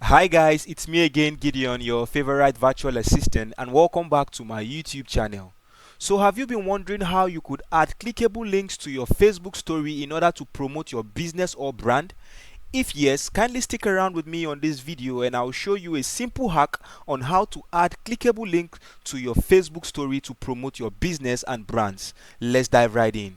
Hi guys, it's me again, Gideon, your favorite virtual assistant, and welcome back to my YouTube channel. So have you been wondering how you could add clickable links to your Facebook story in order to promote your business or brand? If yes, kindly stick around with me on this video and I'll show you a simple hack on how to add clickable links to your Facebook story to promote your business and brands. Let's dive right in.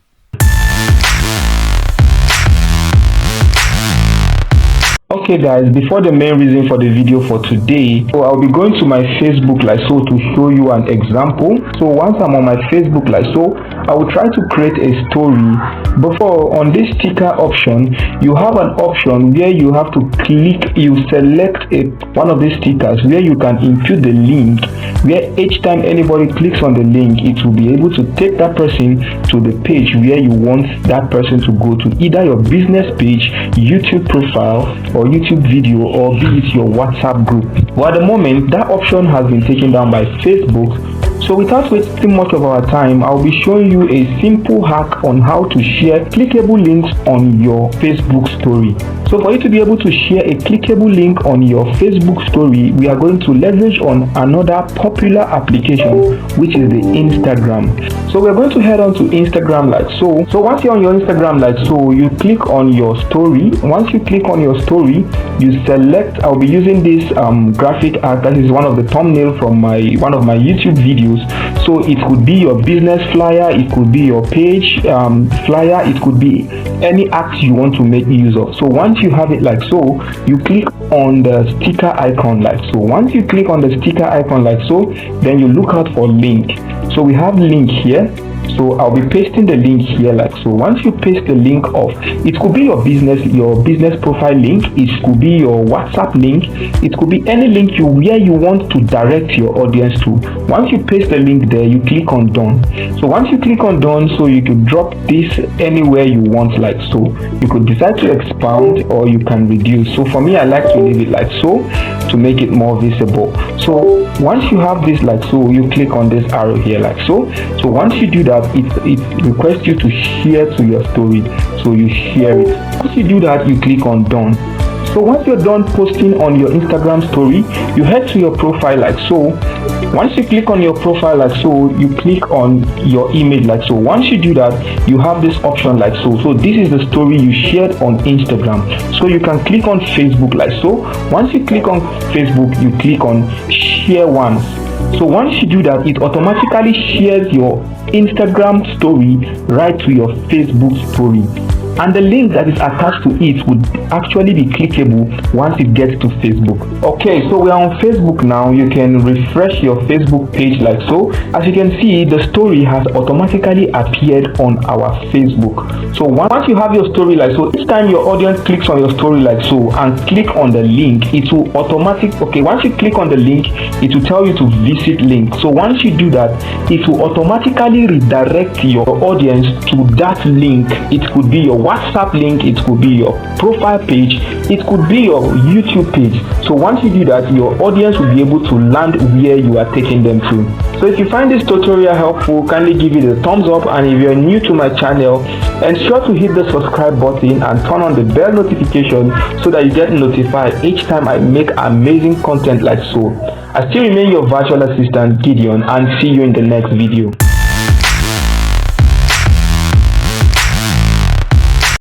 Okay guys, before the main reason for the video for today, so I'll be going to my Facebook like so to show you an example. So once I'm on my Facebook like so, I will try to create a story. Before, on this sticker option, you have an option where you have to select one of these stickers where you can input the link, where each time anybody clicks on the link, it will be able to take that person to the page where you want that person to go to, either your business page, YouTube profile, or YouTube video, or be it your WhatsApp group. But at the moment, that option has been taken down by Facebook. So without wasting much of our time, I'll be showing you a simple hack on how to share clickable links on your Facebook story. So for you to be able to share a clickable link on your Facebook story, we are going to leverage on another popular application, which is the Instagram. So we're going to head on to Instagram like so. So once you're on your Instagram like so, you click on your story. Once you click on your story, you select, I'll be using this graphic art that is one of the thumbnail from one of my YouTube videos. So it could be your business flyer, it could be your page flyer, it could be any art you want to make use of. So once you have it like so, you click on the sticker icon like so. Once you click on the sticker icon like so, then you look out for link. So we have link here. So I'll be pasting the link here like so. Once you paste the link off, it could be your business profile link, it could be your WhatsApp link, it could be any link where you want to direct your audience to. Once you paste the link there, you click on done. So once you click on done, so you can drop this anywhere you want like so. You could decide to expand or you can reduce. So for me, I like to leave it like so to make it more visible. So once you have this like so, you click on this arrow here like so. So once you do that, it requests you to share to your story, so you share it. Once you do that, you click on done. So once you're done posting on your Instagram story, you head to your profile like so. Once you click on your profile like so, you click on your image like so. Once you do that, you have this option like so. So this is the story you shared on Instagram. So you can click on Facebook like so. Once you click on Facebook, you click on share once. So once you do that, it automatically shares your Instagram story right to your Facebook story. And the link that is attached to it would actually be clickable once it gets to Facebook. Okay, so we are on Facebook now. You can refresh your Facebook page like so. As you can see, the story has automatically appeared on our Facebook. So once you have your story like so, each time your audience clicks on your story like so and click on the link, it will once you click on the link, it will tell you to visit link. So once you do that, it will automatically redirect your audience to that link. It could be your WhatsApp link, it could be your profile page, it could be your YouTube page. So once you do that, your audience will be able to land where you are taking them to. So if you find this tutorial helpful, kindly give it a thumbs up, and if you're new to my channel, ensure to hit the subscribe button and turn on the bell notification so that you get notified each time I make amazing content like so. I still remain your virtual assistant, Gideon, and see you in the next video.